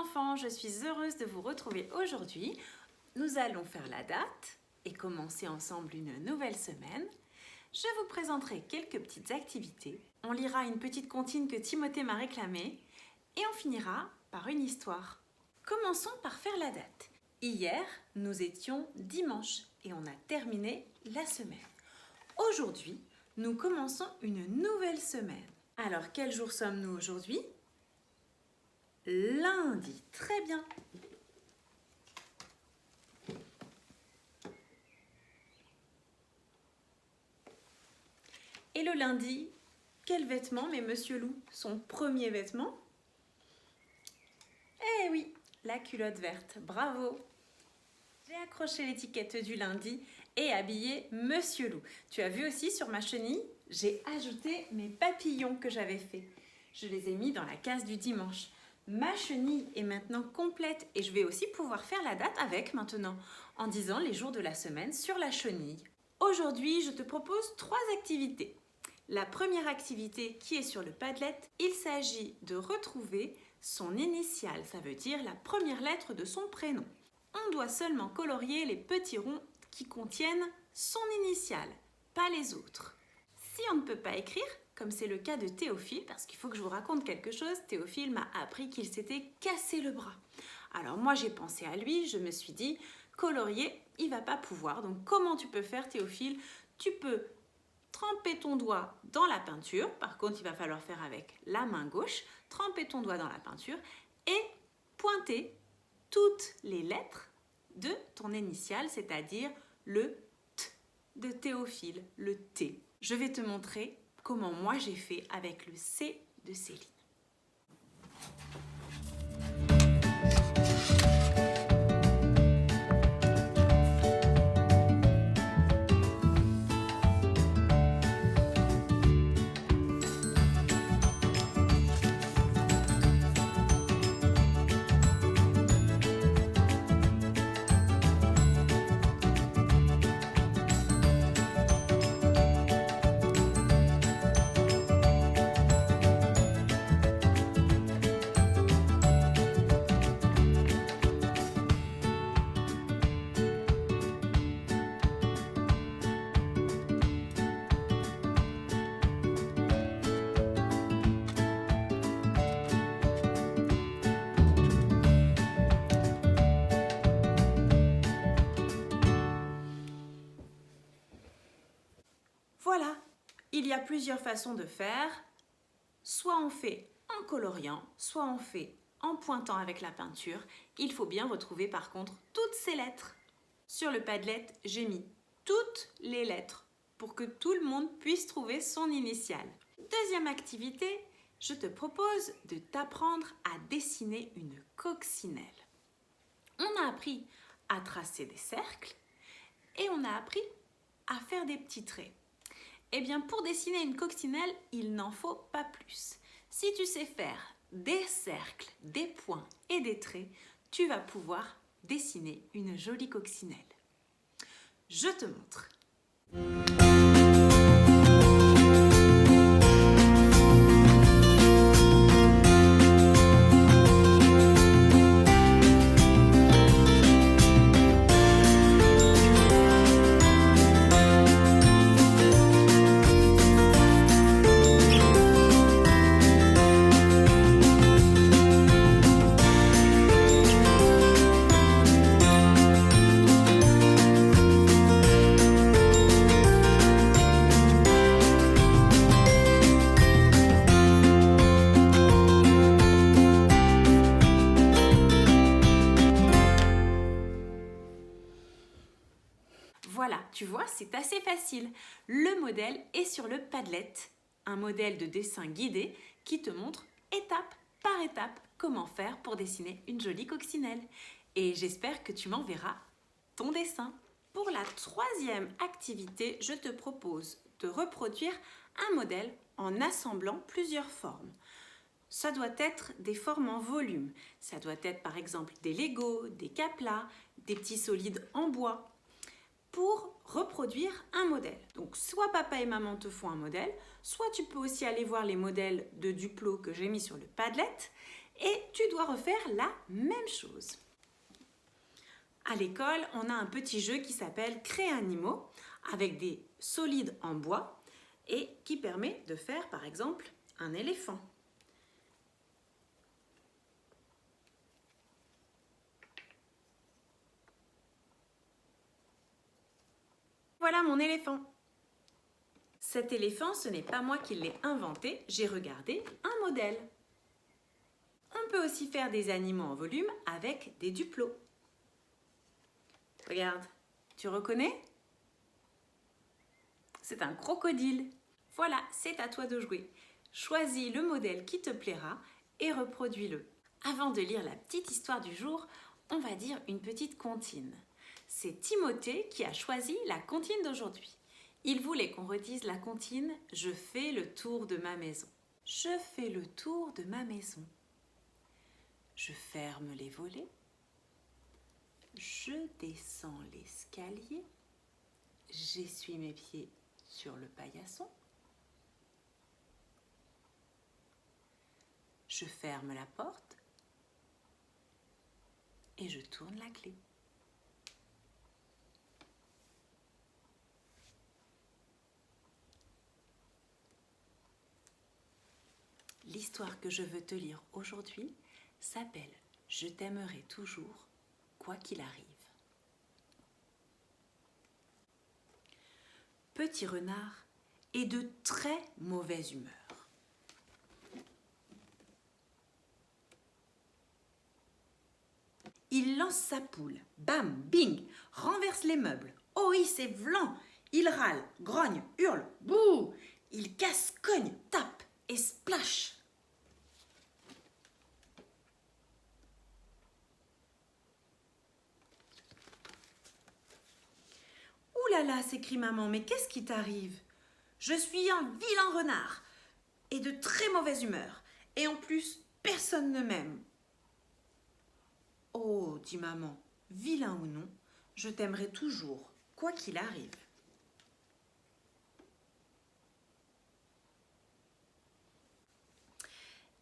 enfants, je suis heureuse de vous retrouver aujourd'hui. Nous allons faire la date et commencer ensemble une nouvelle semaine. Je vous présenterai quelques petites activités. On lira une petite comptine que Timothée m'a réclamée et on finira par une histoire. Commençons par faire la date. Hier, nous étions dimanche et on a terminé la semaine. Aujourd'hui, nous commençons une nouvelle semaine. Alors, quel jour sommes-nous aujourd'hui ? Lundi, très bien. Et le lundi, quel vêtement met Monsieur Loup? Son premier vêtement? Eh oui, la culotte verte, bravo! J'ai accroché l'étiquette du lundi et habillé Monsieur Loup. Tu as vu aussi sur ma chenille, j'ai ajouté mes papillons que j'avais faits. Je les ai mis dans la case du dimanche. Ma chenille est maintenant complète et je vais aussi pouvoir faire la date avec maintenant en disant les jours de la semaine sur la chenille. Aujourd'hui, je te propose 3 activités. La première activité qui est sur le Padlet, il s'agit de retrouver son initiale, ça veut dire la première lettre de son prénom. On doit seulement colorier les petits ronds qui contiennent son initiale, pas les autres. Si on ne peut pas écrire, comme c'est le cas de Théophile, parce qu'il faut que je vous raconte quelque chose, Théophile m'a appris qu'il s'était cassé le bras. Alors moi j'ai pensé à lui, je me suis dit, colorier, il va pas pouvoir. Donc comment tu peux faire Théophile? Tu peux tremper ton doigt dans la peinture, par contre il va falloir faire avec la main gauche, tremper ton doigt dans la peinture et pointer toutes les lettres de ton initiale, c'est-à-dire le T de Théophile, le T. Je vais te montrer comment moi j'ai fait avec le C de Céline. Voilà, il y a plusieurs façons de faire. Soit on fait en coloriant, soit on fait en pointant avec la peinture. Il faut bien retrouver par contre toutes ces lettres. Sur le Padlet, j'ai mis toutes les lettres pour que tout le monde puisse trouver son initiale. Deuxième activité, je te propose de t'apprendre à dessiner une coccinelle. On a appris à tracer des cercles et on a appris à faire des petits traits. Eh bien, pour dessiner une coccinelle, il n'en faut pas plus. Si tu sais faire des cercles, des points et des traits, tu vas pouvoir dessiner une jolie coccinelle. Je te montre. Voilà, tu vois, c'est assez facile. Le modèle est sur le Padlet, un modèle de dessin guidé qui te montre étape par étape comment faire pour dessiner une jolie coccinelle. Et j'espère que tu m'enverras ton dessin. Pour la 3e activité, je te propose de reproduire un modèle en assemblant plusieurs formes. Ça doit être des formes en volume. Ça doit être par exemple des Lego, des Kapla, des petits solides en bois. Pour reproduire un modèle. Donc, soit papa et maman te font un modèle, soit tu peux aussi aller voir les modèles de Duplo que j'ai mis sur le Padlet Et tu dois refaire la même chose. À l'école, on a un petit jeu qui s'appelle Créer un animal avec des solides en bois et qui permet de faire par exemple un éléphant. Voilà mon éléphant. Cet éléphant, ce n'est pas moi qui l'ai inventé, j'ai regardé un modèle. On peut aussi faire des animaux en volume avec des duplos. Regarde, tu reconnais? C'est un crocodile. Voilà, c'est à toi de jouer. Choisis le modèle qui te plaira et reproduis-le. Avant de lire la petite histoire du jour, on va dire une petite comptine. C'est Timothée qui a choisi la comptine d'aujourd'hui. Il voulait qu'on redise la comptine « Je fais le tour de ma maison ». Je fais le tour de ma maison. Je ferme les volets. Je descends l'escalier. J'essuie mes pieds sur le paillasson. Je ferme la porte et je tourne la clé. L'histoire que je veux te lire aujourd'hui s'appelle « Je t'aimerai toujours, quoi qu'il arrive ». Petit renard est de très mauvaise humeur. Il lance sa poule, bam, bing, renverse les meubles. Oh, c'est vlan. Il râle, grogne, hurle, bouh. Il casse, cogne, tape et splash. Ouh là là, s'écrie maman, mais qu'est-ce qui t'arrive? Je suis un vilain renard et de très mauvaise humeur. Et en plus, personne ne m'aime. Oh, dit maman, vilain ou non, je t'aimerai toujours, quoi qu'il arrive.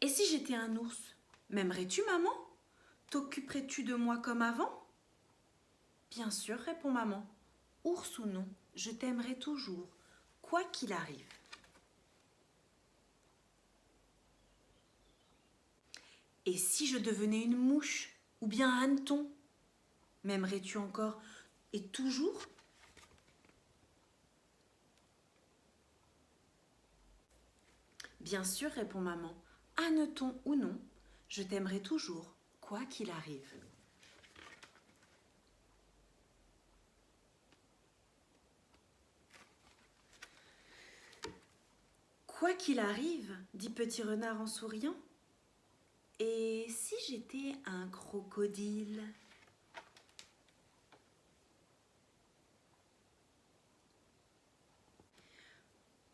Et si j'étais un ours, m'aimerais-tu, maman? T'occuperais-tu de moi comme avant? Bien sûr, répond maman. Ours ou non, je t'aimerai toujours, quoi qu'il arrive. Et si je devenais une mouche ou bien un hanneton, m'aimerais-tu encore et toujours? Bien sûr, répond maman. Hanneton ou non, je t'aimerai toujours, quoi qu'il arrive. Quoi qu'il arrive, dit Petit Renard en souriant. Et si j'étais un crocodile?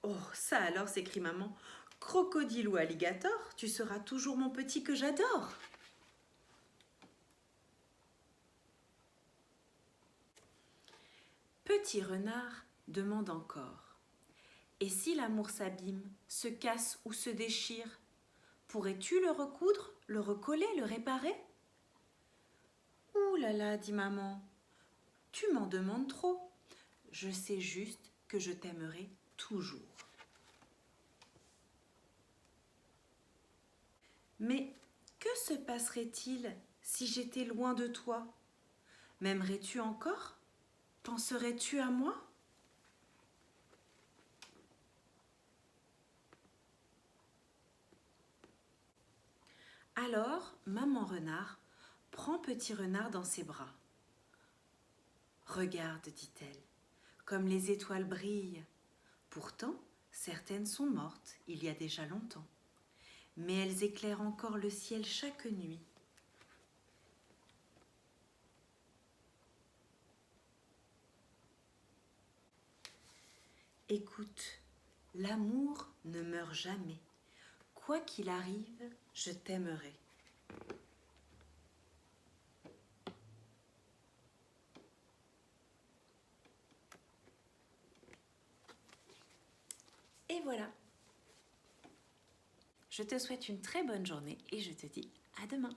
Oh, ça alors, s'écrie maman. Crocodile ou alligator, tu seras toujours mon petit que j'adore. Petit Renard demande encore. Et si l'amour s'abîme, se casse ou se déchire, pourrais-tu le recoudre, le recoller, le réparer? Ouh là là, dit maman, tu m'en demandes trop. Je sais juste que je t'aimerai toujours. Mais que se passerait-il si j'étais loin de toi? M'aimerais-tu encore? Penserais-tu à moi? Alors, maman renard prend Petit Renard dans ses bras. Regarde, dit-elle, comme les étoiles brillent. Pourtant, certaines sont mortes il y a déjà longtemps, mais elles éclairent encore le ciel chaque nuit. Écoute, l'amour ne meurt jamais. Quoi qu'il arrive, je t'aimerai. Et voilà. Je te souhaite une très bonne journée et je te dis À demain.